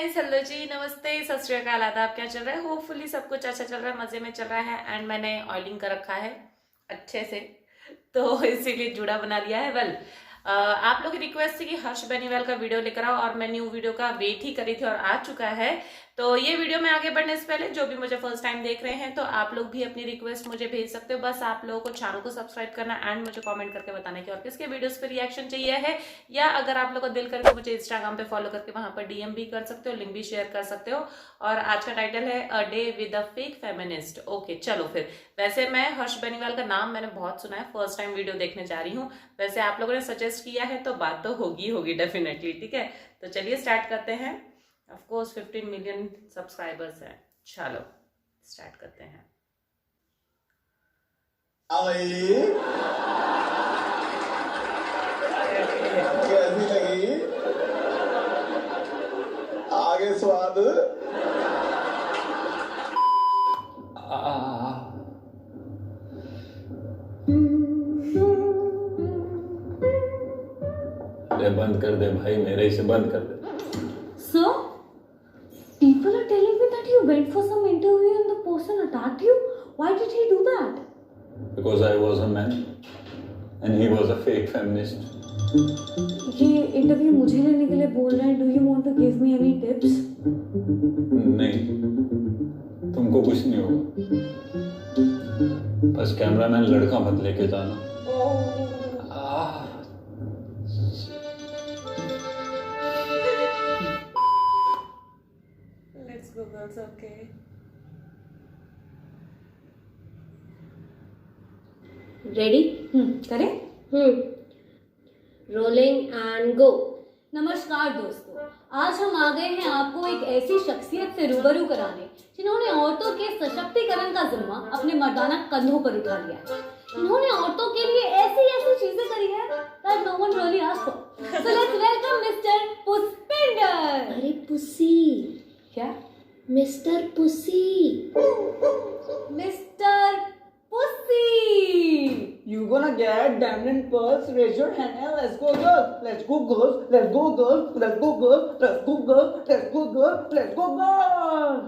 Guys, hello जी, नमस्ते, सत श्री अकाल, आदाब। क्या चल रहा है? होपफुली सब कुछ अच्छा चल रहा है, मजे में चल रहा है। एंड मैंने ऑयलिंग कर रखा है अच्छे से, तो इसीलिए जुड़ा बना लिया है। वेल, आप लोग की रिक्वेस्ट थी कि हर्ष बेनीवाल का वीडियो लेकर आओ और मैं न्यू वीडियो का वेट ही करी थी और आ चुका है। तो ये वीडियो में आगे बढ़ने से पहले जो भी मुझे फर्स्ट टाइम देख रहे हैं, तो आप लोग भी अपनी रिक्वेस्ट मुझे भेज सकते हो। बस आप लोगों को चैनल को सब्सक्राइब करना एंड मुझे कमेंट करके बताना कि और किसके वीडियोस पे रिएक्शन चाहिए है, या अगर आप लोग को दिल करके मुझे इंस्टाग्राम पे फॉलो करके वहां पर डीएम भी कर सकते हो, लिंक भी शेयर कर सकते हो। और आज का टाइटल है a day with a fake feminist. Okay, चलो फिर। वैसे मैं हर्ष बेनीवाल का नाम मैंने बहुत सुना है, फर्स्ट टाइम वीडियो देखने जा रही हूँ। वैसे आप लोगों ने सजेस्ट किया है तो बात तो होगी डेफिनेटली। ठीक है, तो चलिए स्टार्ट करते हैं। ऑफ कोर्स 15 मिलियन सब्सक्राइबर्स हैं। चलो स्टार्ट करते हैं। कैसी लगी? आगे स्वाद। अरे बंद कर दे भाई, मेरे से बंद कर दे। So, people are telling me that you went for some interview and the person attacked you. Why did he do that? Because I was a man and he was a fake feminist. ये interview मुझे लेने के लिए बोल रहे हैं. Do you want to give me any tips? नहीं, तुमको कुछ नहीं होगा, बस कैमरामैन लड़का मत लेके जाना। Let's go girls, okay. Ready? करें? Rolling and go. नमस्कार दोस्तों, आज हम आ गए हैं आपको एक ऐसी शख्सियत से रूबरू कराने जिन्होंने औरतों के सशक्तिकरण का जिम्मा अपने मर्दाना कंधों पर उठा लिया है। इन्होंने औरतों के लिए ऐसी ऐसी चीजें करी है that no one really asked for. So let's welcome Mr. Pushpinder. अरे पुसी, क्या? Mister pussy. Mister pussy. You gonna get diamond pearls? Raise your hand and let's go girls. Let's go girls. Let's go girls. Let's go girls. Let's go girls. Let's go girls. Let's go girls.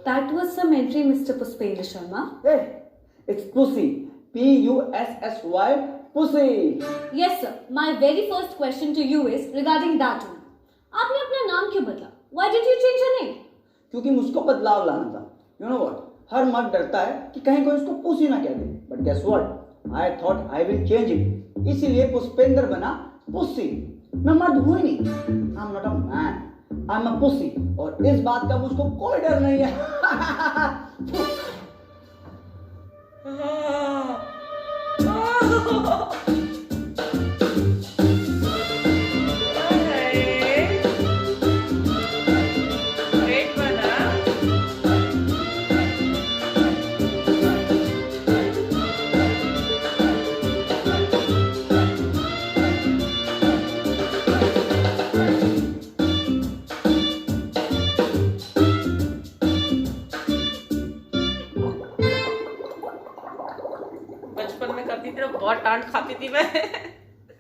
That was some entry, Mr. Puspendra Sharma. Hey, it's pussy. Pussy. Pussy. Yes sir. My very first question to you is regarding that one. आपने अपना नाम क्यों बदला? Why did you change your name? क्योंकि मुझको बदलाव लाना था. You know what? हर मर्द डरता है कि कहीं कोई उसको पुसी ना कह दे. But guess what? I thought I will change it. इसीलिए पुष्पेंद्र बना पुसी. मैं मर्द हूँ ही नहीं. I'm not a man. I'm a pussy. और इस बात का मुझको कोई डर नहीं है. Great one, huh? बचपन में करती थी, बहुत डांट खाती थी मैं।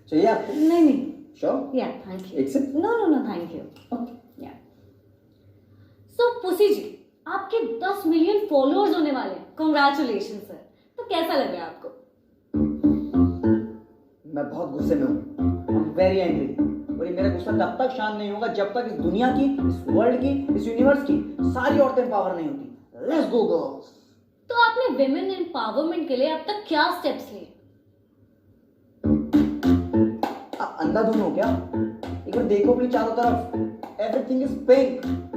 चाहिए आपको? नहीं. Sure. Yeah, thank you. एक से? No, thank you. Okay. Yeah. So pussy ji, आपके 10 मिलियन फॉलोअर्स होने वाले हैं. Congratulations sir. तो कैसा लग रहा है आपको? मैं बहुत गुस्से में हूँ. I'm very angry. और ये मेरा गुस्सा तब तक शांत नहीं होगा जब तक इस दुनिया की, इस वर्ल्ड की, इस यूनिवर्स की सारी औरतें पावर नहीं होती. Let's go girls. तो आपने विमेन एम्पावरमेंट के लिए अब तक क्या स्टेप्स लिए? आप अंधाधुन हो क्या? एक बार देखो अपनी चारों तरफ. Everything is pink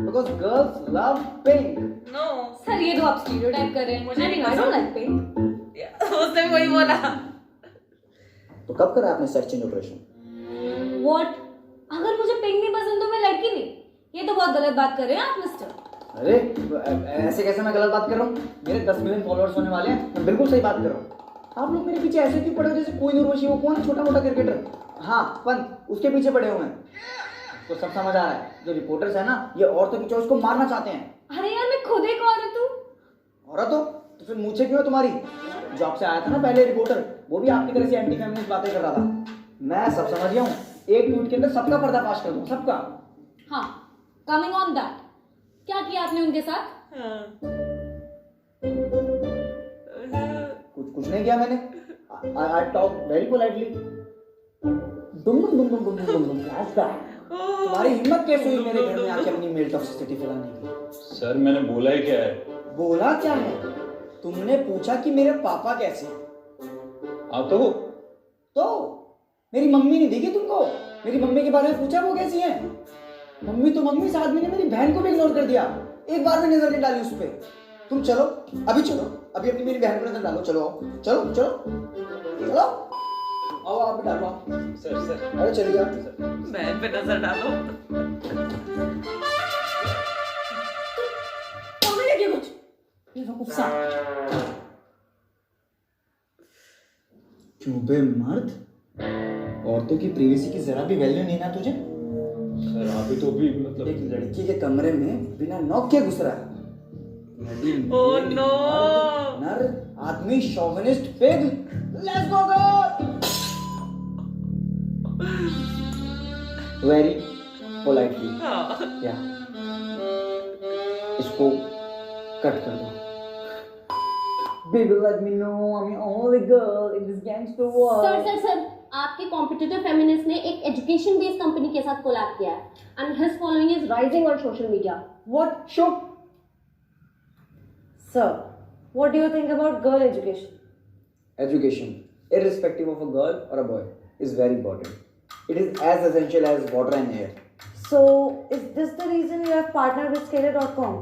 because girls love pink. No, sir ये तो आप स्टीरियोटाइप कर रहे हैं. मुझे नहीं I don't पसंद. like pink. उसने वही बोला। तो कब करा आपने सेक्स चेंज ऑपरेशन? What? अगर मुझे पिंक नहीं पसंद तो मैं लड़की नहीं. ये तो बहुत गलत बात कर रहे हैं आप मिस्टर. अरे ऐसे कैसे मैं गलत बात कर रहा हूँ? मेरे 10 मिलियन फॉलोअर्स होने वाले हैं. मैं बिल्कुल सही बात कर रहा हूँ. आप लोग मेरे पीछे ऐसे क्यों पड़े हो जैसे कोई उर्वशी? वो कौन है? छोटा मोटा क्रिकेटर. हाँ, पंत. उसके पीछे पड़े हुए हैं. तो सब समझ आ रहा है. जो रिपोर्टर्स है ना, ये औरतों की चॉइस को मारना चाहते हैं. अरे यार, मैं खुद एक औरत हूँ. औरत हो तो फिर मूछें क्यों है तुम्हारी? जो आपसे आया था ना पहले रिपोर्टर, वो भी आपकी तरह से एंटी फेमिनिस्ट बातें कर रहा था. मैं सब समझ गया हूँ. एक ट्वीट के अंदर सबका पर्दाफाश कर दूँ, सबका. हाँ, कमिंग ऑन दैट, क्या किया आपने उनके साथ? हाँ। कुछ नहीं किया मैंने. I talk very politely. दुम दुम दुम दुम दुम दुम दुम. Flashback. तुम्हारी हिम्मत कैसे हुई मेरे घर में आके अपनी मेल टॉक्सिसिटी फैलाने की? सर मैंने बोला ही क्या है? बोला क्या है? तुमने पूछा कि मेरे पापा कैसे? हाँ तो मेरी मम्मी नहीं देखी तुमको? मेरी मम्मी के बारे में पूछा वो कैसी है? मम्मी तो मम्मी, साथ में मेरी बहन को भी इग्नोर कर दिया. एक बार भी नजर नहीं डाली उस पे. तुम चलो, अभी अपनी मेरी बहन पर नजर डालो. चलो आओ, आप डालो. सर अरे चलिए आप. बहन पे नजर डालो. कॉमेडी क्या कुछ? ये सब गुस्सा. चुबे मर्द, औरतों की प्रिवेसी की जरा भी वैल्यू नहीं ना तुझे? सर आप ही तो भी मतलब एक लड़की के कमरे में बिना नॉक के घुस रहा है. Oh no! नर आदमी, chauvinist pig. Let's go girl. Very politely. हाँ. या इसको कट कर दो. Baby, let me know I'm the only girl in this gangster world. Sir, आपके कॉम्पिटिटिव फेमिनिस्ट ने एक एजुकेशन बेस्ड कंपनी के साथ कोलैब किया है and his following is rising on social media. What? Show. Sir, what do you think about girl education? Education, irrespective of a girl or a boy, is very important. It is as essential as water and air. So, is this the reason you have partnered with Scalar.com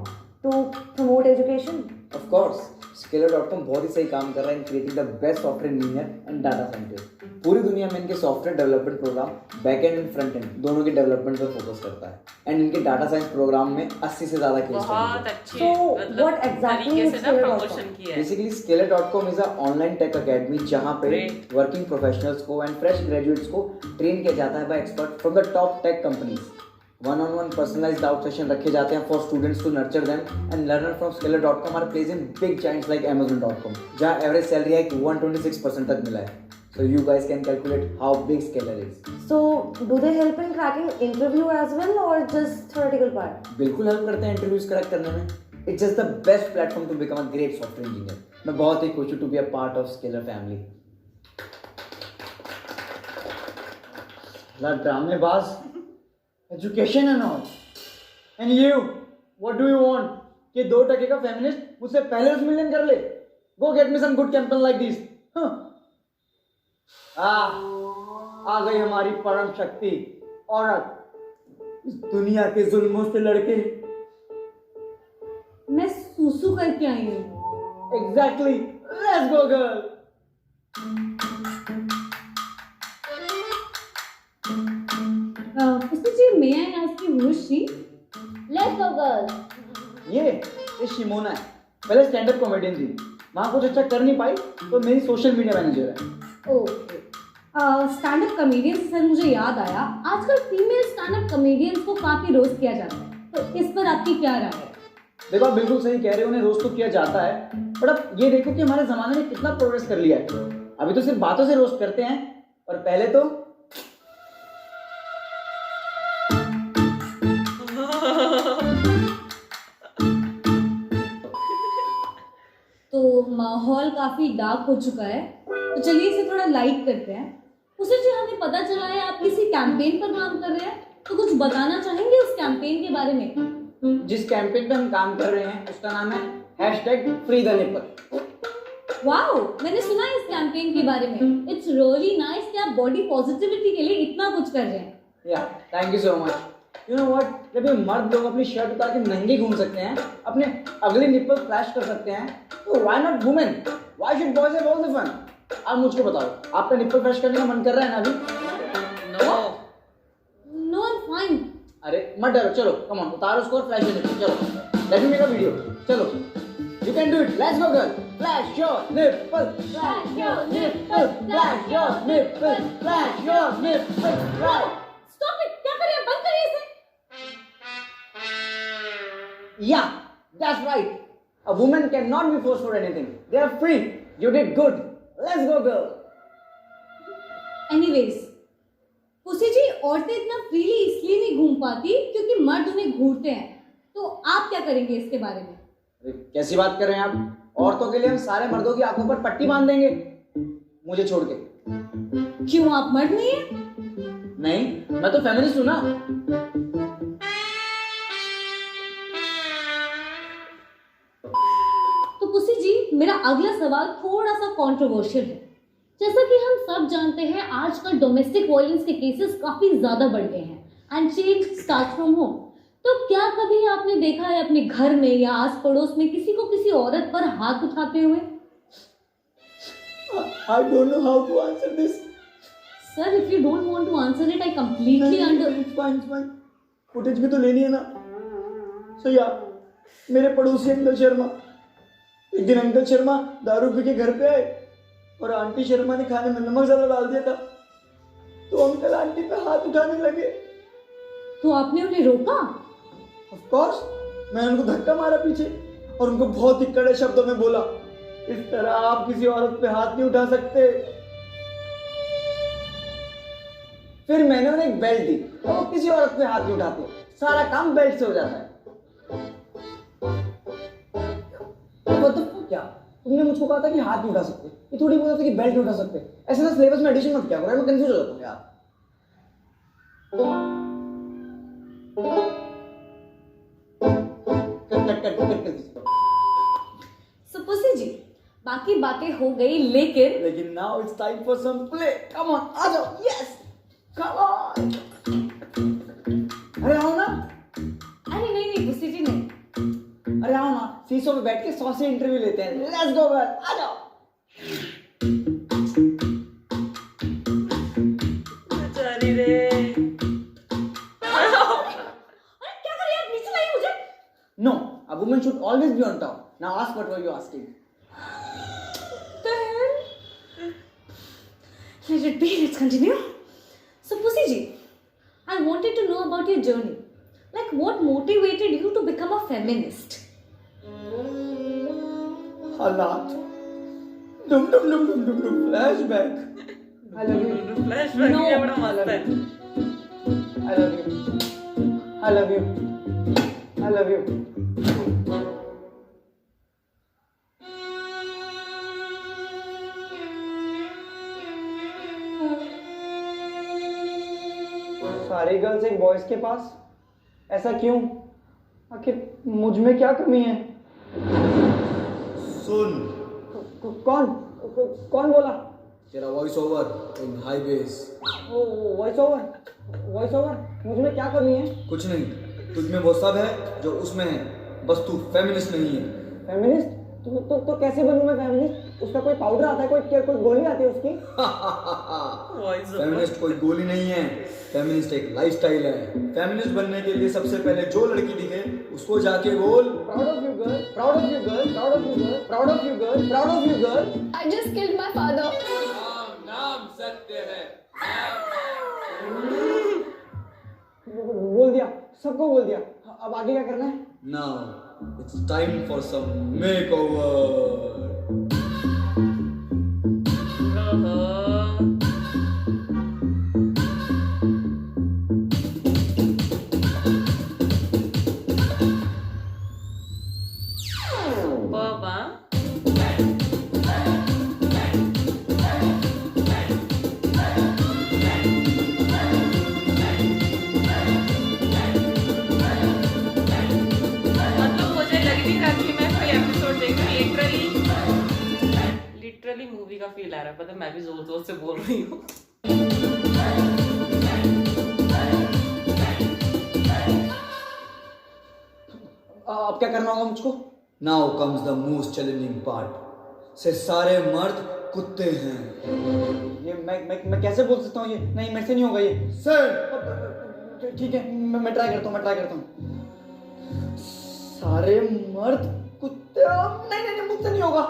to promote education? Of course, Scalar.com बहुत ही सही काम कर रहा है in creating the best software engineer and data scientist. पूरी दुनिया में इनके software development program back end and front end दोनों के डेवलपमेंट पर फोकस करता है. एंड इनके डाटा साइंस प्रोग्राम में 80 से ज्यादा केस बहुत अच्छी So, मतलब what exactly तरीके is से ना Scalar.com? प्रमोशन किया है. Basically Scalar.com is a online tech academy जहां पे Great. वर्किंग प्रोफेशनल्स को एंड फ्रेश ग्रेजुएट्स को ट्रेन किया जाता है by expert from the top tech companies. one-on-one personalized out session रखे जाते हैं for students to nurture them and learner from Scalar.com are placed in big giants like Amazon.com जहाँ average salary है 126% तक मिला है. So you guys can calculate how big Scalar is. So, do they help in cracking interview as well or just theoretical part? बिल्कुल help करते हैं interviews crack करने में. It's just the best platform to become a great software engineer. मैं बहुत ही खुश हूँ to be a part of Scalar family. Dramebaaz. Education and all. And you, what do you want? कि 2% का फेमिनिस्ट मुझसे पहले उस मिलियन कर ले. Go get me some good campaign like this. आ गई हमारी परम शक्ति औरत. इस दुनिया के जुल्मों से लड़के. मैं सुसु करके आई हूँ. Exactly. Let's go girl. Pushpa ji, may I ask you who is she? Let's go girl. ये शिमोना है. पहले स्टैंड अप कॉमेडियन थी. वहां कुछ अच्छा कर नहीं पाई तो मेरी सोशल मीडिया मैनेजर है. ओके. स्टैंड अप कॉमेडियन से सर मुझे याद आया, आजकल फीमेल स्टैंड अप कॉमेडियंस को काफी रोस्ट किया जाता है, तो इस पर आपकी क्या राय है? देखो आप बिल्कुल सही कह रहे हो, उन्हें रोस्ट तो किया जाता है, बट अब ये देखो कि हमारे जमाने में कितना प्रोग्रेस कर लिया है. अभी तो सिर्फ बातों से रोस्ट करते हैं और पहले तो माहौल काफी डार्क हो चुका है, तो चलिए इसे थोड़ा लाइट करते हैं. उसे जी हमें पता चला है आप किसी कैंपेन पर काम कर रहे हैं, तो कुछ बताना चाहेंगे उस कैंपेन के बारे में? जिस कैंपेन पे हम काम कर रहे हैं उसका नाम है #FreeTheNipple. वाओ, मैंने सुना है इस कैंपेन के बारे में. इट्स रियली नाइस कि आप बॉडी पॉजिटिविटी के लिए इतना कुछ कर रहे हैं. या thank you so much. You know what, जब ये मर्द लोग अपनी शर्ट उतार के नंगे घूम सकते हैं, अपने अगले निप्पल फ्लैश कर सकते हैं, तो why not women? Why should boys have all the fun? आप मुझको बताओ, आपका निप्पल फ्लैश करने का मन कर रहा है ना अभी? No, I am fine. अरे मत डरो, चलो कम ऑन, उतारो उसको और फ्लैश कर दो. चलो let me make a video. चलो you can do it. Let's go girl. Flash your nipple, flash your nipple, flash your nipple, flash your nipple. Stop it. क्या करिए, बंद करिए इसे. Yeah, that's right. A woman cannot be forced for anything. They are free. You did good. Let's go, girl. Anyways, pussy ji, औरतें इतना freely इसलिए नहीं घूम पाती क्योंकि कि मर्द उन्हें घूरते हैं, तो आप क्या करेंगे इसके बारे में? अरे कैसी बात कर रहे हैं आप? औरतों के लिए हम सारे मर्दों की आंखों पर पट्टी बांध देंगे, मुझे छोड़ के। क्यों, आप मर्द नहीं है? नहीं, मैं तो फेमिनिस्ट हूं ना। तो पुसी जी, मेरा अगला सवाल थोड़ा सा कंट्रोवर्शियल है। जैसा कि हम सब जानते हैं, आजकल डोमेस्टिक वायलेंस के केसेस काफी ज्यादा बढ़ गए हैं and change start from home. तो क्या कभी आपने देखा है अपने घर में या आस पड़ोस में किसी को किसी औरत पर हाथ उठाते हुए? I don't know how to answer this. सर, if you don't want to answer it, I completely It's fine. Footage भी तो लेनी है ना। सो यार, मेरे पड़ोसी अंकल शर्मा, एक दिन अंकल शर्मा दारू पी के घर पे आए और आंटी शर्मा ने खाने में नमक ज्यादा डाल दिया था, तो अंकल आंटी पे हाथ उठाने लगे। तो आपने उन्हें रोका? ऑफ कोर्स, मैंने उनको धक्का मारा पीछे और उनको बहुत ही कड़े शब्दों में बोला, इस तरह आप किसी औरत पे हाथ नहीं उठा सकते। फिर मैंने उन्हें एक बेल्ट दी, तो वो किसी औरत पे हाथ नहीं उठाते, सारा काम बेल्ट से हो जाता है। क्या तुमने मुझको कहा था कि हाथ नहीं उठा सकते, ये थोड़ी बोला था कि बेल्ट नहीं उठा सकते। ऐसे ना सिलेबस में एडिशन मत क्या करो, मैं कंफ्यूज हो जाता हूँ यार। सो पुसी जी, बाकी बातें हो गई, लेकिन now it's time for some play. Come on, आ जाओ। Yes, come on. अरे आओ ना। अरे नहीं पुसी जी, नहीं। अरे आओ ना, सीसो पे बैठ के 100 से इंटरव्यू लेते हैं। लेट्स गो गर्ल, आ जाओ। बेचारी रे। अरे क्या कर रही है आप? नीचे लाइए मुझे। No, a woman should always be on top. Now ask what were you asking? Let it be, let's continue. So Pussy ji, I wanted to know about your journey. Like, what motivated you to become a feminist? हालात। डुम flashback. I love you. Flashback No. ये बड़ा मस्त है। I love you. I love you. I love you. सारी girls एक boys के पास, ऐसा क्यों? आखिर मुझ में क्या कमी है? सुन, कौन बोला? तेरा voice over in high base. Voice over मुझ में क्या कमी है? कुछ नहीं, तुझ में वो सब है जो उसमें है, बस तू फेमिनिस्ट नहीं है। फेमिनिस्ट? तो कैसे बनूं मैं फेमिनिस्ट? उसका कोई पाउडर आता है, कोई गोली आती है उसकी? फेमिनिस्ट कोई गोली नहीं है, फेमिनिस्ट एक लाइफस्टाइल है। फेमिनिस्ट बनने के लिए सबसे पहले जो लड़की दिखे उसको जाके बोल, proud of you girl, proud of you girl, proud of you girl, proud of you girl, proud of you girl. I just killed my father. नाम सत्य है। बोल दिया, सबको बोल दिया। अब आगे क्या करना है? Now it's time for some makeover. बाबा मतलब मुझे लग नहीं रहा कि मैं कोई एपिसोड देख रही, लिटरली मूवी का फील आ रहा है। पता है, मैं भी जोर जोर से बोल रही हूँ। अब क्या करना होगा मुझको? Now comes the most challenging part. से सारे मर्द कुत्ते हैं। ये मैं कैसे बोल सकता हूँ? ये नहीं, मेरे से नहीं होगा ये। सर ठीक है, मैं ट्राई करता हूँ। सारे मर्द कुत्ते? नहीं, मुझसे नहीं होगा।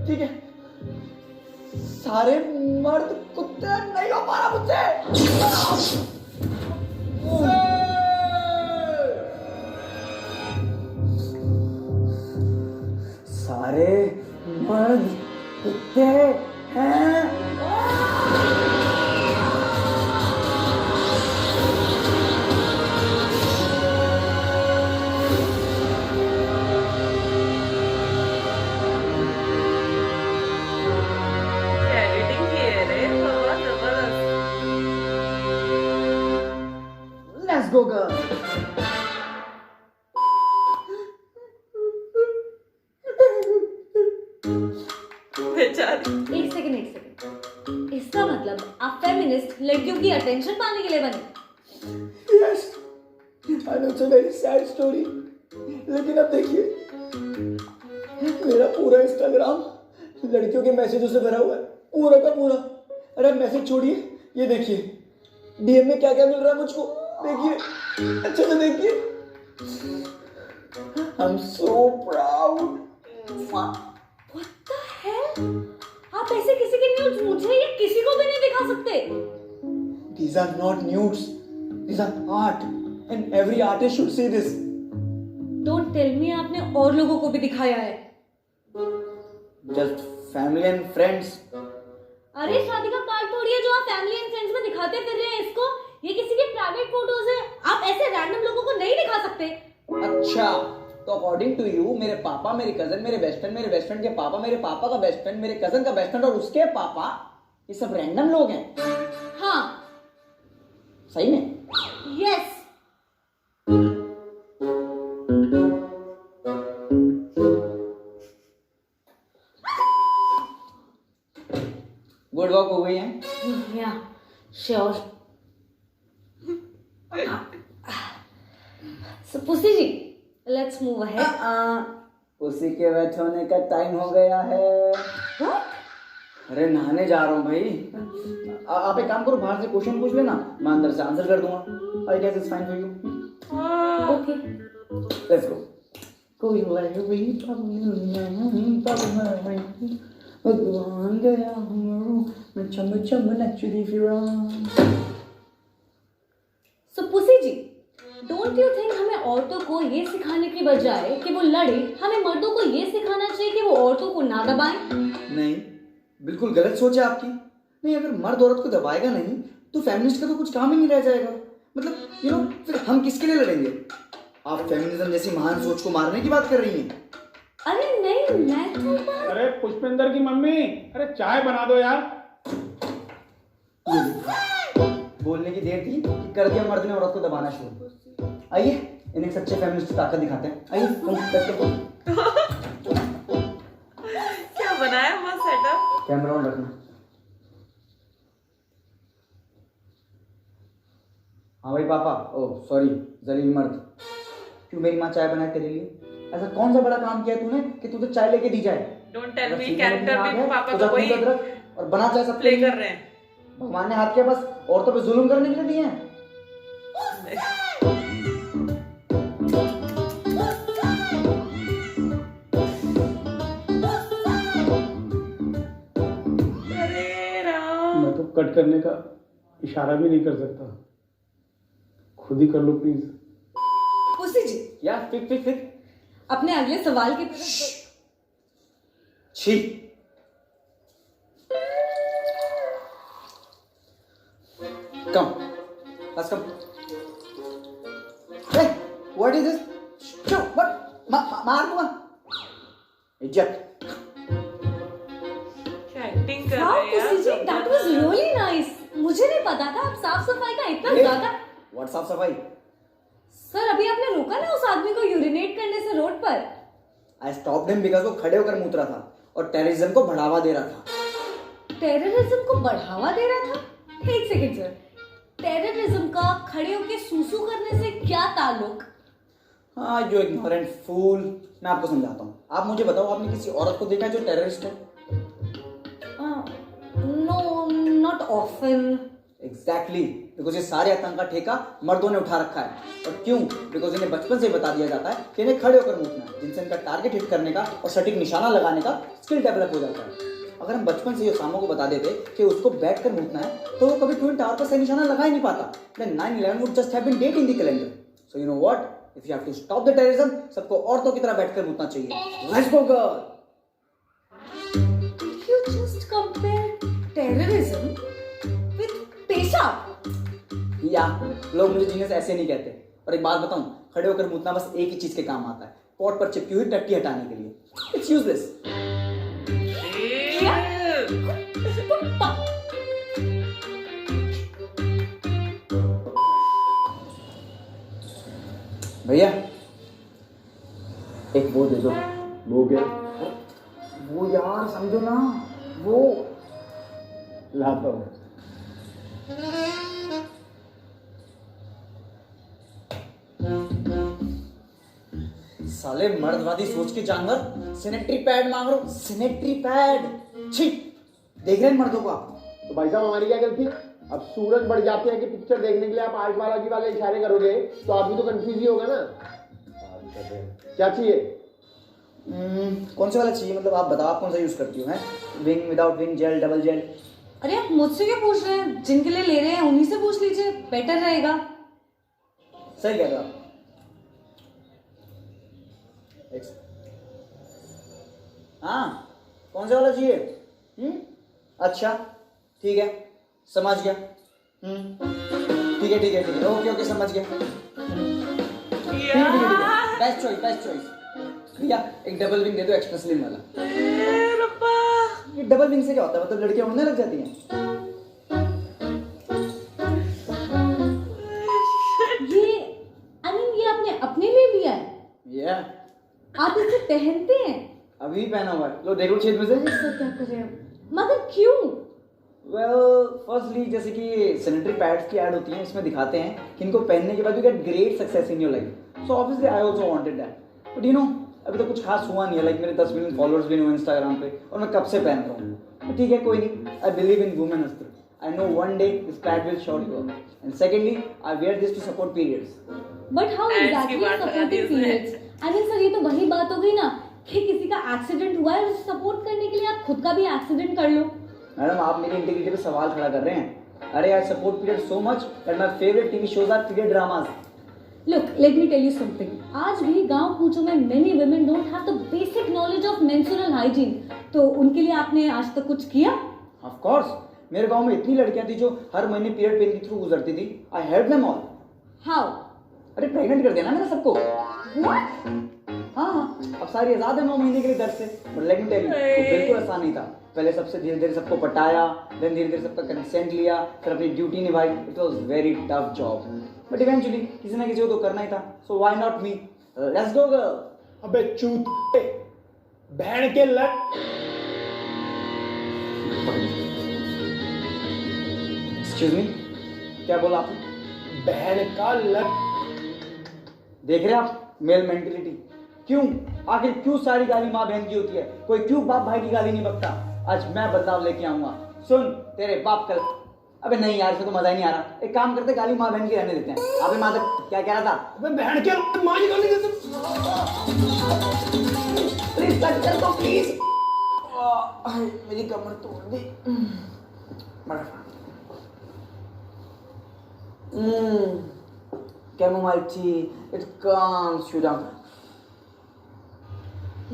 ठीक है, सारे मर्द कुत्ते नहीं हो पा रहा मुझसे। सारे मर्द कुत्ते हैं। Let's go girl. बेचारी। एक सेकंड। इसका मतलब आप फेमिनिस्ट लड़कियों की अटेंशन पाने के लिए बने। Yes, I know it's a very sad story, लेकिन अब देखिए मेरा पूरा इंस्टाग्राम लड़कियों के मैसेजों से भरा हुआ है, पूरा का पूरा। अरे मैसेज छोड़िए, ये देखिए डीएम में क्या क्या मिल रहा है मुझको, देखिए अच्छे से देखिए। I am so proud. What the hell? आप ऐसे किसी के न्यूड्स मुझे या किसी को भी नहीं दिखा सकते। These are not nudes, these are art, and every artist should see this. Don't tell me आपने और लोगों को भी दिखाया है। Just family and friends. अरे शादी का कार्ड थोड़ी है जो आप फैमिली एंड फ्रेंड्स में दिखाते फिर रहे हैं इसको। ये किसी के प्राइवेट फोटोज है, आप ऐसे रैंडम लोगों को नहीं दिखा सकते। अच्छा, तो अकॉर्डिंग टू यू मेरे पापा, मेरे कजन, मेरे बेस्ट फ्रेंड के पापा, मेरे पापा का बेस्ट फ्रेंड, मेरे कजन का बेस्ट फ्रेंड और उसके पापा, ये सब रैंडम लोग हैं? हाँ। सही में? यस। गुड वर्क हो गई है। Yeah sure. सो पुसी जी, लेट्स मूव अहेड। उसी के वेट होने का टाइम हो गया है। अरे नहाने जा रहा हूँ भाई। आप एक काम करो, बाहर से क्वेश्चन पूछ लेना, मैं अंदर से आंसर कर दूंगा। I guess it's fine for you. Okay. Let's go. कोई भगवान गया हूँ मैं चम चम नचरी फिरा। So pussy ji, don't you think हमें औरतों को ये सिखाने की बजाय कि वो लड़े, हमें मर्दों को ये सिखाना चाहिए कि वो औरतों को ना दबाएं? नहीं, बिल्कुल गलत सोच है आपकी। नहीं, अगर मर्द औरत को दबाएगा नहीं तो फेमिनिस्ट का तो कुछ काम ही नहीं रह जाएगा। मतलब यू नो, फिर हम किसके लिए लड़ेंगे? आप फेमिनिज्म जैसी महान सोच को मारने की बात कर रही हैं। अरे नहीं, मैं तो अरे पुष्पेंद्र की मम्मी, अरे चाय बना दो यार। बोलने की देर थी कि कर दिया मर्द ने औरत को दबाना शुरू। आइए इन्हें सच्चे फेमिनिस्ट की ताकत दिखाते हैं। आइए क्या बनाया हुआ सेटअप। कैमरा ऑन रखना। हाँ भाई पापा, ओ सॉरी जलील मर्द, क्यों मेरी माँ चाय बनाए तेरे लिए? ऐसा कौन सा बड़ा काम किया तूने कि तुझे चाय लेके दी जाए? डोंट टेल मी, कैरेक्टर भी पापा तो को वही और बना चाय सब प्ले कर रहे हैं। भगवान ने हाथ के बस औरतों पे जुल्म करने के लिए दिए हैं। अरे राम। मैं तो कट करने का इशारा भी नहीं कर सकता, खुद ही कर लो प्लीज। पुसी जी, या फिक अपने अगले सवाल की तरफ। छी, कम, let's come. Hey, what is this? Shoo, what? मार दूंगा। इज्जत। क्या एक्टिंग कर वाह रहे हैं पुसी जी, यार। that was really nice। मुझे नहीं पता था आप साफ सफाई का इतना Hey, ज्यादा। what साफ सफाई? सर अभी आपने रोका ना उस आदमी को यूरिनेट करने से रोड पर। I stopped him because वो खड़े होकर मूत रहा था और टेररिज्म को बढ़ावा दे रहा था। टेररिज्म को बढ़ावा दे रहा था? एक सेकंड सर, टेररिज्म का खड़े होकर सूसू करने से क्या ताल्लुक? हाँ, जो इग्नोरेंट फूल। मैं आपको समझाता हूँ। आप मुझे बताओ, आपने किसी औरत को देखा है जो टेररिस्ट है? No, not often. Exactly, because ये सारे आतंक का ठेका मर्दों ने उठा रखा है। और क्यों? बिकॉज इन्हें बचपन से ही बता दिया जाता है कि इन्हें खड़े होकर मूतना है, जिनसे इनका टारगेट हिट करने का और सटीक निशाना लगाने का स्किल डेवलप हो जाता है। अगर हम बचपन से ओसामा को बता देते कि उसको बैठ कर मूतना है तो वो कभी ट्विन टावर पर सही निशाना लगा ही नहीं पाता। Then 9/11 would just have been date in the calendar. So you know what? If you have to stop the terrorism, सबको औरतों की तरह बैठकर मूतना चाहिए। Let's go girl. You just compare terrorism with पेशाब। या लोग मुझे जीनियस ऐसे नहीं कहते। और एक बात बताऊं, खड़े होकर मूतना बस एक ही चीज के काम आता है, पॉट पर चिपकी हुई टट्टी हटाने के लिए। It's useless. भैया एक वो दे दो। वो क्या? वो यार समझो ना, वो लाता हूँ। साले मर्दवादी सोच के जानवर सैनिटरी पैड मांग रहे हो। सैनिटरी पैड, छी, देख रहे हैं मर्दों को आप। तो भाई साहब हमारी क्या गलती? अब सूरज बढ़ जाते हैं कि पिक्चर देखने के लिए आप आर्ट बालाजी वाले इशारे करोगे तो आप भी तो कंफ्यूज ही होगा ना। क्या चाहिए? कौन सा वाला चाहिए, मतलब आप बताओ आप कौन सा यूज करती हो? हैं wing, without wing, gel, double gel? अरे आप मुझसे क्यों पूछ रहे हैं? जिनके लिए ले रहे हैं उन्हीं से पूछ लीजिए, बेटर रहेगा। सही कह रहे हो आप। हाँ, कौन सा वाला चाहिए? अच्छा ठीक है, समझ गया। ठीक है ठीक है ठीक है, ओके ओके, समझ गया। ठीक है ठीक है, बेस्ट चॉइस बेस्ट चॉइस। भैया एक डबल विंग दे दो, एक्स्ट्रा स्लिम वाला। ये डबल विंग से क्या होता है, मतलब लड़कियां उड़ने लग जाती हैं? ये आपने अपने लिए लिया है? ये आप इसे पहनते हैं? अभी पहना हुआ है, लो देखो छेद में से। सर क्या कर रहे हो? मगर क्यों? वेल फर्स्टली जैसे कि सैनिटरी पैड्स की ऐड होती है, इसमें दिखाते हैं कि इनको पहनने के बाद you get great success in your life. So obviously I also wanted that, but you know अभी तो कुछ खास हुआ नहीं है। लाइक मेरे 10 मिलियन फॉलोअर्स भी नहीं हुए इंस्टाग्राम पे, और मैं कब से पहन रहा हूँ। तो ठीक है कोई नहीं, आई बिलीव इन वुमेन अस्त्र। I know one day this pad will surely work. And secondly, I wear this to support periods. But how exactly are supporting periods? I mean sir ये तो वही बात हो गई ना कि किसी का एक्सीडेंट हुआ है, उसे सपोर्ट करने के लिए आप खुद का भी एक्सीडेंट कर लो। मैडम आप मेरी इंटीग्रिटी पे सवाल खड़ा कर रहे हैं। अरे I support period so much that my favourite TV shows are period dramas. Look, let me tell you something. आज भी गांव कूचों में many women don't have the basic knowledge of menstrual hygiene. तो उनके लिए आपने आज तक कुछ किया? Of course. मेरे गांव में इतनी लड़कियां थी जो हर महीने पीरियड पेन के थ्रू गुजरती थी। I help them all. How? अरे प्रेग्नेंट कर देना मैंने सबको। हाँ, अब सारी आजाद है 9 महीने के लिए दर्द से। But let me tell you, बिल्कुल आसान नहीं था। पहले सबसे धीरे धीरे सबको पटाया, देन धीरे धीरे सबका कंसेंट लिया, फिर अपनी ड्यूटी निभाई। It was very tough job, but eventually किसी ना किसी को तो करना ही था। So why not me? Let's go girl. अबे चूते, बहन के लट। एक्सक्यूज मी, क्या बोला आपने? बहन का लट। देख रहे हैं आप मेल मेंटेलिटी? क्यों, आखिर क्यों सारी गाली माँ बहन की होती है? कोई क्यों बाप भाई की गाली नहीं बकता? आज मैं बदलाव लेके आऊंगा। सुन तेरे बाप कल। अबे नहीं यार, इसमें तो मजा ही नहीं आ रहा। एक काम करते, गाली माँ बहन की रहने देते हैं। अबे माधव क्या कह रहा था? अबे बहन के लट, माँ की गाली देते। प्लीज कट कर दो प्लीज। मेरी कमर तोड़ दी। Chamomile tea, it calms you down.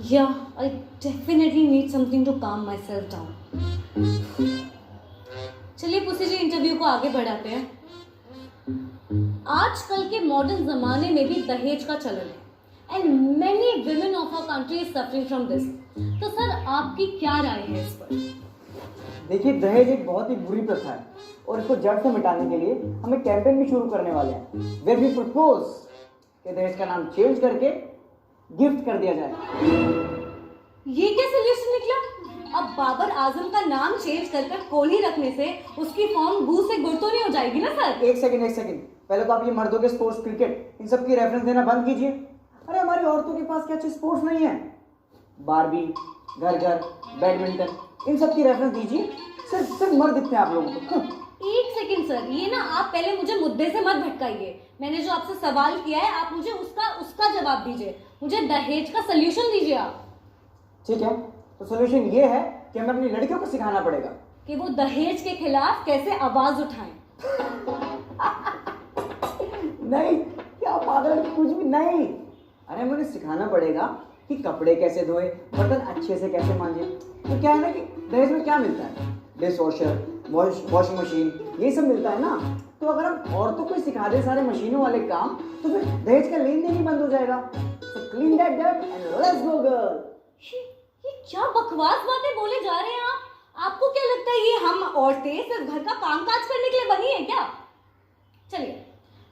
Yeah, I definitely need something to calm myself down. चलिए पुसी जी, इंटरव्यू को आगे बढ़ाते हैं। आजकल के मॉडर्न जमाने में भी दहेज का चलन है and many women of our country is suffering from this. तो सर आपकी क्या राय है इस पर? देखिए दहेज एक बहुत ही बुरी प्रथा है और इसको जड़ से मिटाने के लिए हम एक कैंपेन भी शुरू करने वाले हैं। वेयर वी प्रपोज कि दहेज का नाम चेंज करके गिफ्ट कर दिया जाए। ये क्या सोल्यूशन निकला? अब बाबर आजम का नाम चेंज कर कोहली रखने से उसकी फॉर्म गू से गुड़ तो नहीं हो जाएगी ना सर? एक सेकंड, पहले तो आप ये मर्दों के स्पोर्ट्स, क्रिकेट, इन सब की रेफरेंस देना बंद कीजिए। अरे हमारी औरतों के पास क्या अच्छे स्पोर्ट्स नहीं है? बारबी, घर, बैडमिंटन, इन सब की रेफरेंस दीजिए। सिर्फ मर्द दिखते हैं आप लोगों को। एक सेकंड सर, ये ना आप पहले मुझे मुद्दे से मत भटकाइए। मैंने जो आपसे सवाल किया है आप मुझे उसका जवाब दीजिए। मुझे दहेज का सोल्यूशन दीजिए आप। ठीक है, तो सोल्यूशन ये है कि हमें अपनी लड़कियों को सिखाना पड़ेगा कि वो दहेज के खिलाफ कैसे आवाज उठाएं। नहीं, क्या पागल, कुछ भी नहीं। अरे मुझे सिखाना पड़ेगा कि कपड़े कैसे धोए, बर्तन अच्छे से कैसे मांजे। तो क्या है ना कि दहेज में क्या मिलता है? डिश वॉशर, वॉशिंग मशीन, ये सब मिलता है ना। तो अगर हम औरतों को सिखा दे सारे मशीनों वाले काम, तो फिर दहेज का लेन देन ही बंद हो जाएगा। So clean that dirt and let's go girl। ये क्या बकवास बातें बोले जा रहे हैं आप? आपको क्या लगता है ये हम औरतें सिर्फ घर का कामकाज करने के लिए बनी है क्या? चलिए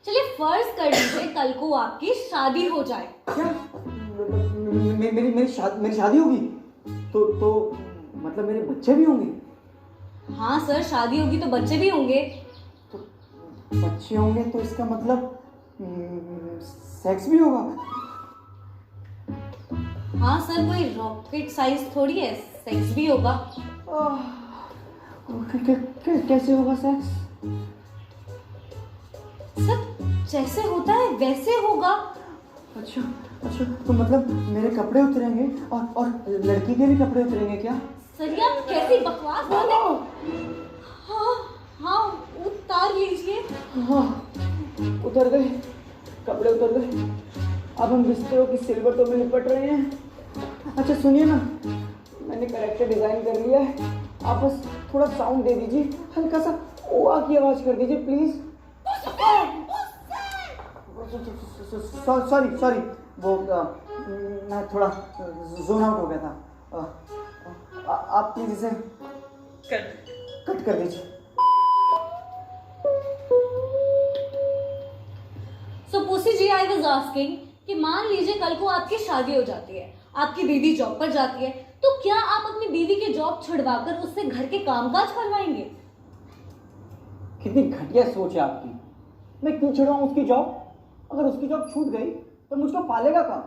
चलिए फर्ज कर लीजिए कल को आपकी शादी हो जाए। क्या मेरी शादी होगी? तो मतलब मेरे बच्चे भी होंगे? हाँ सर, शादी होगी तो बच्चे भी होंगे। तो बच्चे होंगे तो इसका मतलब सेक्स भी होगा? हाँ सर, कोई रॉकेट साइंस थोड़ी है, सेक्स भी होगा। कैसे होगा सेक्स? सर जैसे होता है वैसे होगा। अच्छा तो मतलब मेरे कपड़े उतरेंगे और लड़की के भी कपड़े उतरेंगे क्या? सर ये आप कैसी बकवास बात है। हाँ उतार लीजिए। हाँ उतर गए, कपड़े उतर गए। अब हम बिस्तरों की सिलवटों में लिपट रहे हैं। अच्छा सुनिए ना, मैंने कैरेक्टर डिजाइन कर लिया है, आप बस थोड़ा साउंड दे दीजिए, हल्का सा ओआ की आवाज कर दीजिए प्लीज। सॉरी वो मैं थोड़ा जोन आउट हो गया था। आप प्लीज इसे कट कर दीजिए। So pussy ji, I was asking कि मान लीजिए कल को आपकी शादी हो जाती है, आपकी बीवी जॉब पर जाती है, तो क्या आप अपनी बीवी की जॉब छुड़वाकर उससे घर के कामकाज करवाएंगे? कितनी घटिया सोच है आपकी। मैं क्यों छुड़वाऊं उसकी जॉब? अगर उसकी जॉब छूट गई तो मुझको पालेगा कौन?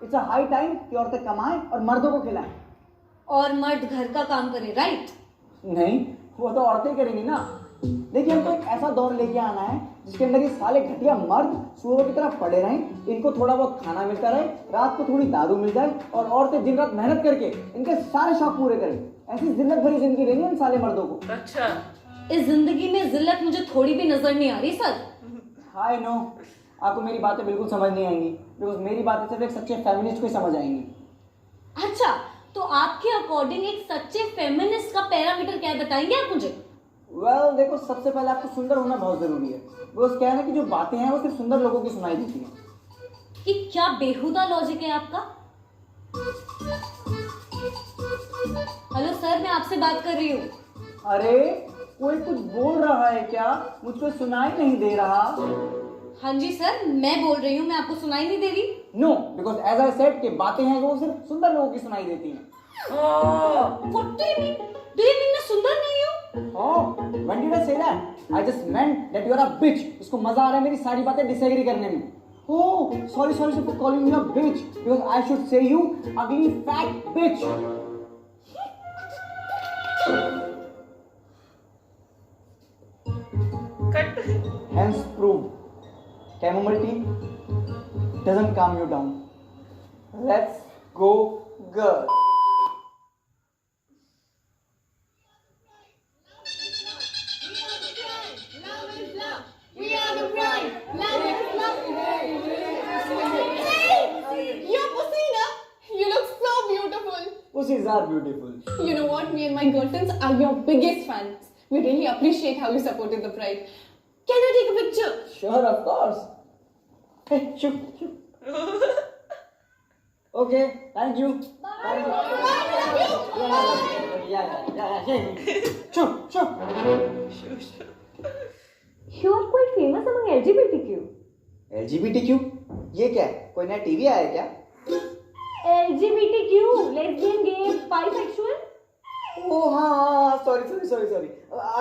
इट्स अ हाई टाइम कि औरतें कमाएं और मर्दों को खिलाएं। और मर्द घर का काम करे, राइट? नहीं, वो तो औरतें करेंगी ना। देखिए हमको एक ऐसा दौर लेके आना है जिसके अंदर ये साले घटिया मर्द सूअरों की तरह पड़े रहें, इनको थोड़ा बहुत खाना मिलता रहे, रात को थोड़ी दारू मिल जाए और औरतें दिन रात मेहनत करके इनके सारे शौक पूरे करें। ऐसी जिल्लत भरी जिंदगी लेनी है इन साले मर्दों को। अच्छा, इस जिंदगी में जिल्लत मुझे थोड़ी भी नजर नहीं आ रही सर। आई नो, आपको मेरी बातें बिल्कुल समझ नहीं आएंगी, बिकॉज मेरी बातें सिर्फ एक सच्चे फेमिनिस्ट को ही समझ आएंगी। अच्छा, तो आपके अकॉर्डिंग एक सच्चे फेमिनिस्ट का पैरामीटर क्या है, बताएंगे आप मुझे? वेल देखो, सबसे पहले आपको सुंदर होना बहुत जरूरी है। वो क्या है ना कि जो बातें हैं वो सिर्फ सुंदर लोगों की सुनाई देती हैं। कि क्या बेहुदा लॉजिक है आपका? हेलो सर, मैं आपसे बात कर रही हूँ। अरे कोई कुछ बोल रहा है क्या? मुझको सुनाई नहीं दे रहा। हाँ जी सर, मैं बोल रही हूँ, मैं आपको सुनाई नहीं दे रही? No, because as I said कि बातें हैं वो सिर्फ सुंदर लोगों की सुनाई देती हैं। What do you mean? Do you mean मैं सुंदर नहीं हूँ? Oh, when did I say that? I just meant that you are a bitch. इसको मजा आ रहा है मेरी सारी बातें डिसएग्री करने में। Oh, sorry for calling you a bitch because I should say you ugly fat bitch. Cut. Hence proved. Chamomile tea doesn't calm you down. Let's go, girl. Pussies are beautiful. You know what? Me and my girlfriends are your biggest fans. We really appreciate how you supported the pride. Can I take a picture? Sure, of course. Hey, shoot. Okay, thank you. Bye. Yeah. Shoot. You are quite famous among LGBTQ. LGBTQ? ये क्या है? कोई नया TV आया है क्या? LGBTQ, lesbian, gay, bisexual. Oh हाँ, sorry.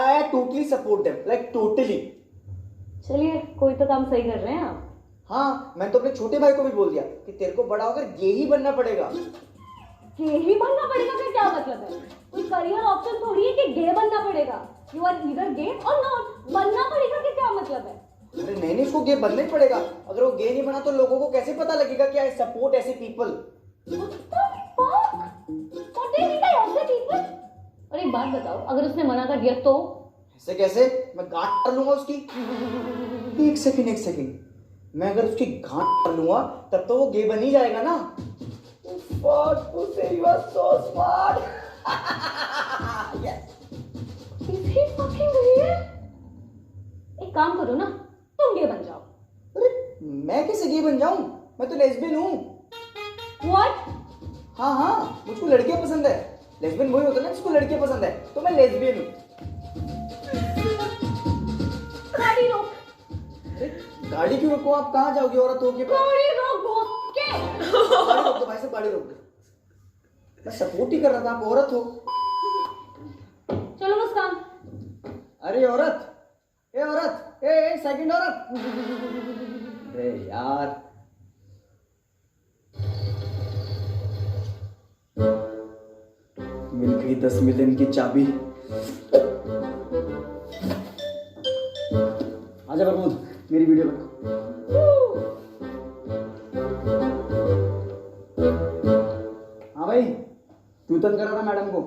I totally support them, like totally. चलिए, कोई तो काम सही कर रहे हैं आप। हाँ, मैंने तो अपने छोटे भाई को भी बोल दिया कि तेरे को बड़ा होकर गे ही बनना पड़ेगा। गे ही बनना पड़ेगा का क्या मतलब है? कोई करियर ऑप्शन थोड़ी है कि गे बनना पड़ेगा। You are either gay or not. बनना पड़ेगा कि क्या मतलब है? अरे नहीं, इसको गे बनना ही पड़ेगा। अगर वो गे नहीं बना तो लोगों को कैसे पता लगेगा कि आई सपोर्ट ऐसे पीपल। और एक बात बताओ, अगर उसने मना कर दिया तो? ऐसे कैसे? मैं गांठ कर लूंगा उसकी। एक सेकंड, मैं अगर उसकी गांठ कर लूंगा तब तो वो गे बन ही जाएगा ना। Fuck, Pussy, you are so smart. Yes. Is he fucking real? एक काम करो ना, तुम गे बन जाओ। अरे मैं कैसे गे बन जाऊं? मैं तो लेस्बियन हूँ। What? हाँ, मुझको लड़कियां पसंद है। लेस्बियन वही होता है ना जिसको लड़कियां पसंद है, तो मैं लेस्बियन हूँ। गाड़ी रोक। गाड़ी क्यों रोको? आप कहाँ जाओगे औरत हो के? गाड़ी रोक भोंक के। गाड़ी रोक दो भाई साहब, गाड़ी रोक दो। मैं सपोर्ट ही कर रहा था, आप औरत हो। चलो मुस्कान। अरे औरत, ए औरत, ए सेकंड औरत। अरे यार, मिल गई 10 मिलियन की चाबी। आजा प्रमोद, मेरी वीडियो बना। हाँ भाई, तू तंग कर रहा था मैडम को,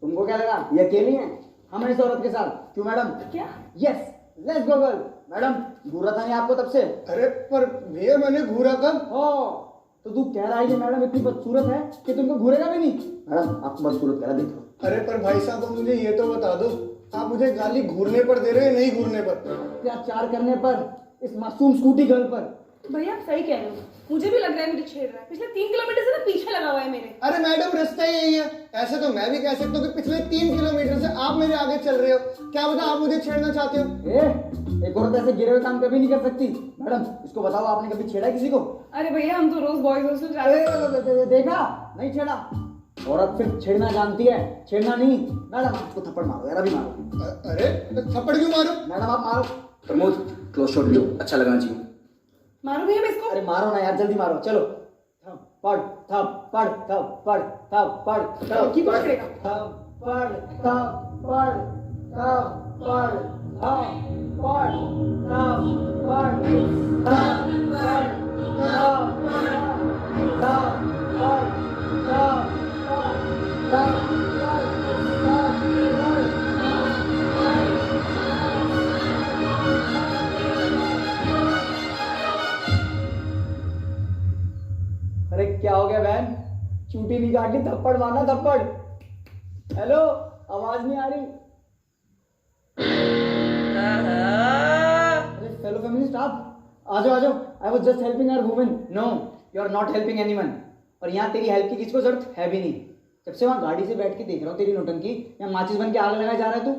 तुमको क्या लगा ये अकेली है? हम इस औरत के साथ। क्यों मैडम? क्या? Yes, let's go girl. Madam, घूरा था नहीं आपको तब से? अरे पर भैया मैंने घूरा कब? हो तो तू कह रहा है कि मैडम इतनी बदसूरत है कि तुमको घूरेगा भी नहीं? मैडम, आपको बदसूरत करा देखो। अरे पर भाई साहब मुझे ये तो बता दो, आप मुझे गाली घूरने पर दे रहे हो या नहीं घूरने पर? अत्याचार करने पर, इस मासूम स्कूटी गर्ल पर। भैया आप सही कह रहे हो, मुझे भी लग रहा है मुझे छेड़ रहा है। पिछले 3 किलोमीटर से ना पीछे लगा हुआ है मेरे। अरे मैडम रास्ता ही यही है। ऐसे तो मैं भी कह सकता हूँ कि पिछले 3 किलोमीटर से आप मेरे आगे चल रहे हो। क्या पता आप मुझे छेड़ना चाहते हो? एक औरत ऐसे गिरे हुए काम कभी नहीं कर सकती। मैडम, इसको बताओ, आपने कभी छेड़ा किसी को? अरे भैया हम तो रोज बॉयज हॉस्टल जाते हैं। देखा, नहीं छेड़ा। औरत सिर्फ छेड़ना जानती है, छेड़ना नहीं। मैडम, आपको थप्पड़ मारो यार, अभी मारो। अरे थप्पड़ क्यों मारो? मैडम आप मारो। प्रमोद, क्लोज शॉट लो, अच्छा लगना चाहिए। मारो भैया मैं इसको। अरे मारो ना यार, जल्दी मारो। चलो, थप्पड़ थप्पड़ थप्पड़ थप्पड़ की पकड़ेगा। थप्पड़ थप्पड़ थप्पड़ थप्पड़ अरे क्या हो गया बहन? चूटी नहीं काटनी, थप्पड़ मारना, थप्पड़। हेलो, आवाज नहीं आ रही? अरे फेलो फेमिनिस्ट, आप आ जाओ, आ जाओ। I was just helping our women. No, you are not helping anyone. और यहाँ तेरी हेल्प की किसको जरूरत है भी नहीं। जब से वहाँ गाड़ी से बैठ के देख रहा हूँ तेरी नौटंकी, यहाँ माचिस बन के आग लगाया जा रहा है तू।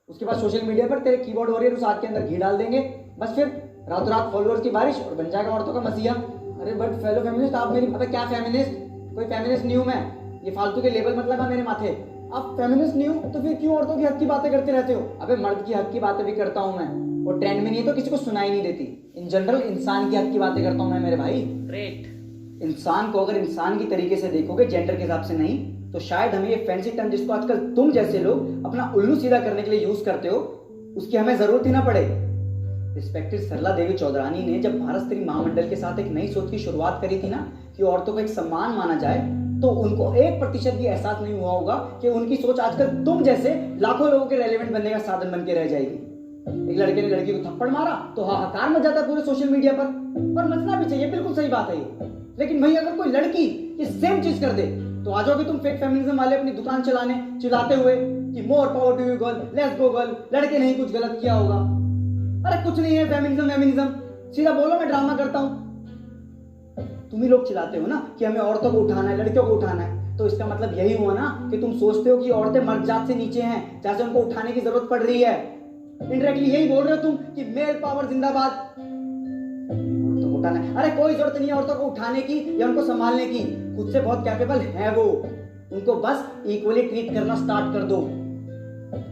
उसके बाद सोशल मीडिया पर तेरे कीबोर्ड वॉरियर उस आग के अंदर घी डाल देंगे, बस फिर रातों रात फॉलोअर्स की बारिश और बन जाएगा औरतों का मसीहा। अरे बट फेलो फेमिनिस्ट, आप मेरी, अबे क्या फेमिनिस्ट? कोई फेमिनिस्ट नहीं हूं मैं। ये फालतू के लेबल मत लगा मेरे माथे। आप फेमिनिस्ट नहीं हो तो फिर क्यों औरतों की हक की बातें करते रहते हो? अबे मर्द की हक की बातें भी करता हूं मैं, और ट्रेंड में नहीं है तो किसी को सुनाई नहीं देती। इन जनरल इंसान की हक की बातें करता हूं मैं मेरे भाई। ग्रेट। इंसान को अगर इंसान की तरीके से देखोगे, जेंडर के हिसाब से नहीं, तो शायद हमें ये फैंसी टर्म जिसको आजकल तुम जैसे लोग अपना उल्लू सीधा करने के लिए यूज करते हो, उसकी हमें जरूरत ही ना पड़े। रिस्पेक्टेड सरला देवी चौधरानी ने जब भारत स्त्री महामंडल के साथ एक नई सोच की शुरुआत करी थी ना, कि औरतों को एक सम्मान माना जाए, तो उनको 1% भी एहसास नहीं हुआ होगा कि उनकी सोच आजकल तुम जैसे लाखों लोगों के रेलेवेंट बनने का साधन बन के रह जाएगी। एक लड़के ने लड़की को थप्पड़ मारा तो हाहाकार मच जाता है पूरे सोशल मीडिया पर, और मचना भी चाहिए, बिल्कुल सही बात है ये। लेकिन भाई अगर कोई लड़की ये सेम चीज कर दे तो आ जाओगे तुम फेक फेमिनिज्म वाले अपनी दुकान चलाने, चिल्लाते हुए कि more power to you girl, let's go girl, लड़के नहीं कुछ गलत किया होगा। अरे कुछ नहीं है फेमिनिज्म फेमिनिज्म, सीधा बोलो मैं ड्रामा करता हूं। तुम ही लोग चिल्लाते हो ना कि हमें औरतों को उठाना है, लड़कियों को उठाना है, तो इसका मतलब यही हुआ ना कि तुम सोचते हो कि औरतें मर्द जात से नीचे हैं, जैसे उनको उठाने की जरूरत पड़ रही है। इनडायरेक्टली यही बोल रहे हो तुम कि मेल पावर जिंदाबाद, औरतों को उठाना है। अरे कोई जरूरत नहीं है औरतों को उठाने की या उनको संभालने की, खुद से बहुत कैपेबल है वो, उनको बस इक्वली ट्रीट करना स्टार्ट कर दो।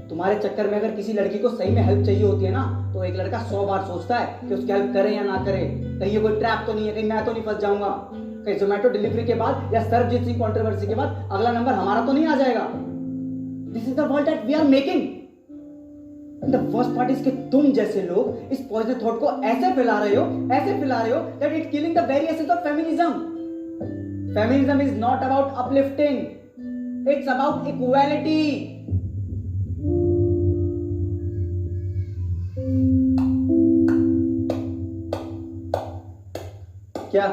तुम्हारे चक्कर में अगर किसी लड़की को सही में हेल्प चाहिए होती है ना, तो एक लड़का 100 बार सोचता है कि उसकी हेल्प करे या ना करे, कहीं ये कोई ट्रैप तो नहीं है, कहीं मैं तो नहीं फंस जाऊंगा, कहीं जोमेटो डिलीवरी के बाद या सरबजीत सिंह कंट्रोवर्सी के बाद अगला नंबर हमारा तो नहीं आ जाएगा। This is the world that we are making. The worst part is कि तुम जैसे लोग इस पॉजिटिव थॉट को ऐसे फैला रहे हो that it killing the very essence of feminism. Feminism is not about uplifting, it's about equality. क्या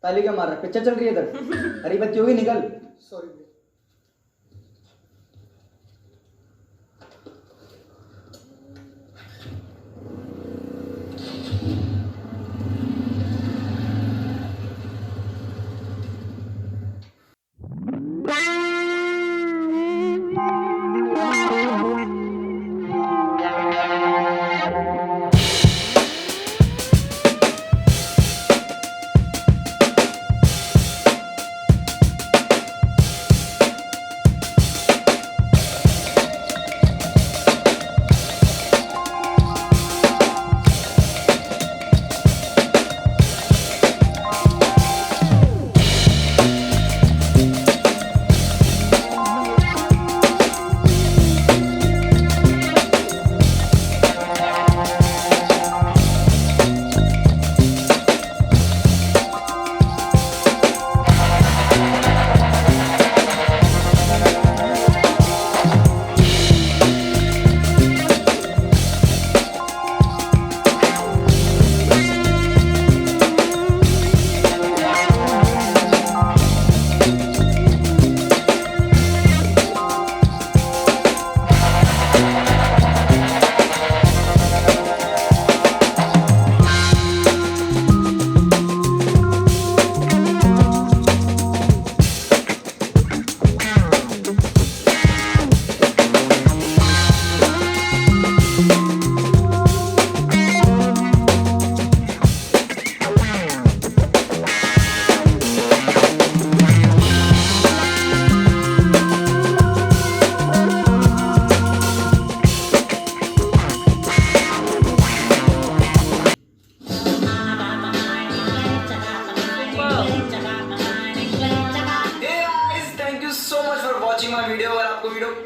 ताली क्या मार रहा है? पिक्चर चल रही है इधर, हरी बत्ती होगी, निकल। सॉरी।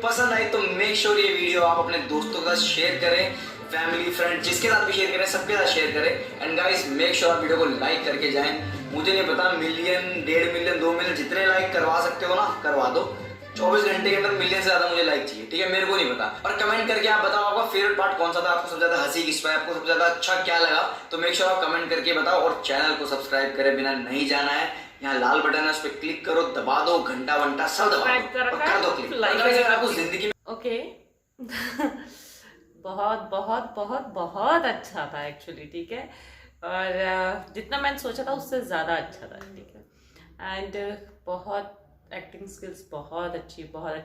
पसंद आई तो मेक श्योर ये वीडियो आप अपने दोस्तों के साथ शेयर करें, फैमिली फ्रेंड जिसके साथ भी शेयर करें सबके साथ शेयर करें। एंड गाइस मेक श्योर आप वीडियो को लाइक करके जाएं। मुझे नहीं पता मिलियन, 1.5 मिलियन, 2 मिलियन जितने लाइक करवा सकते हो ना करवा दो। 24 घंटे के अंदर मिलियन से ज्यादा मुझे लाइक चाहिए, ठीक है? मेरे को नहीं पता। और कमेंट करके आप बताओ आपका फेवरेट पार्ट कौन सा था, आपको सबसे ज्यादा हंसी किस पे, आपको सबसे ज्यादा अच्छा क्या लगा। तो मेक श्योर आप कमेंट करके बताओ और चैनल को सब्सक्राइब करे बिना नहीं जाना है। यहाँ लाल बटन है उस पर क्लिक करो, दबा दो, घंटा वंटा सब दबा दो और कर दो क्लिक। आपको जिंदगी में ओके बहुत बहुत बहुत बहुत अच्छा था एक्चुअली, ठीक है? और जितना मैंने सोचा था उससे ज़्यादा अच्छा था, ठीक है? एंड बहुत एक्टिंग स्किल्स बहुत अच्छी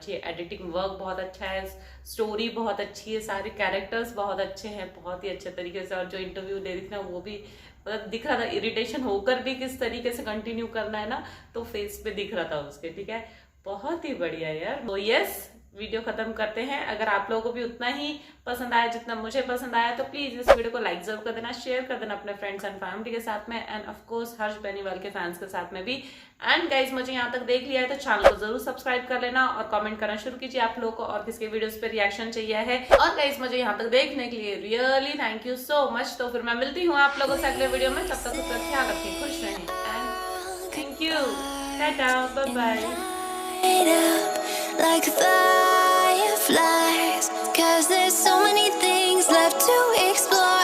है, एडिटिंग वर्क बहुत अच्छा है, स्टोरी बहुत अच्छी है, सारे कैरेक्टर्स बहुत अच्छे हैं, बहुत ही अच्छे तरीके से। और जो इंटरव्यू दे रही थी ना वो भी मतलब दिख रहा था, इरिटेशन होकर भी किस तरीके से कंटिन्यू करना है ना, तो फेस पे दिख रहा था उसके, ठीक है? बहुत ही बढ़िया यार। तो यस, वीडियो खत्म करते हैं। अगर आप लोगों को भी उतना ही पसंद आया जितना मुझे पसंद आया तो प्लीज इस वीडियो को लाइक जरूर कर देना, शेयर कर देना अपने फ्रेंड्स एंड फैमिली के साथ में, end of course Harsh Beniwal के फैंस के साथ में भी। एंड गाइज मुझे यहाँ तक देख लिया है तो चैनल को जरूर सब्सक्राइब कर लेना और कमेंट करना शुरू कीजिए आप लोगों को और किसके वीडियोस पे रिएक्शन चाहिए है। और गाइज मुझे यहाँ तक देखने के लिए really thank you so much. तो फिर मैं मिलती हूँ आप लोगों से अगले वीडियो में, तब तक खुद का ख्याल रखें, खुश रहें and thank you, tata, bye bye. Like fireflies, 'cause there's so many things left to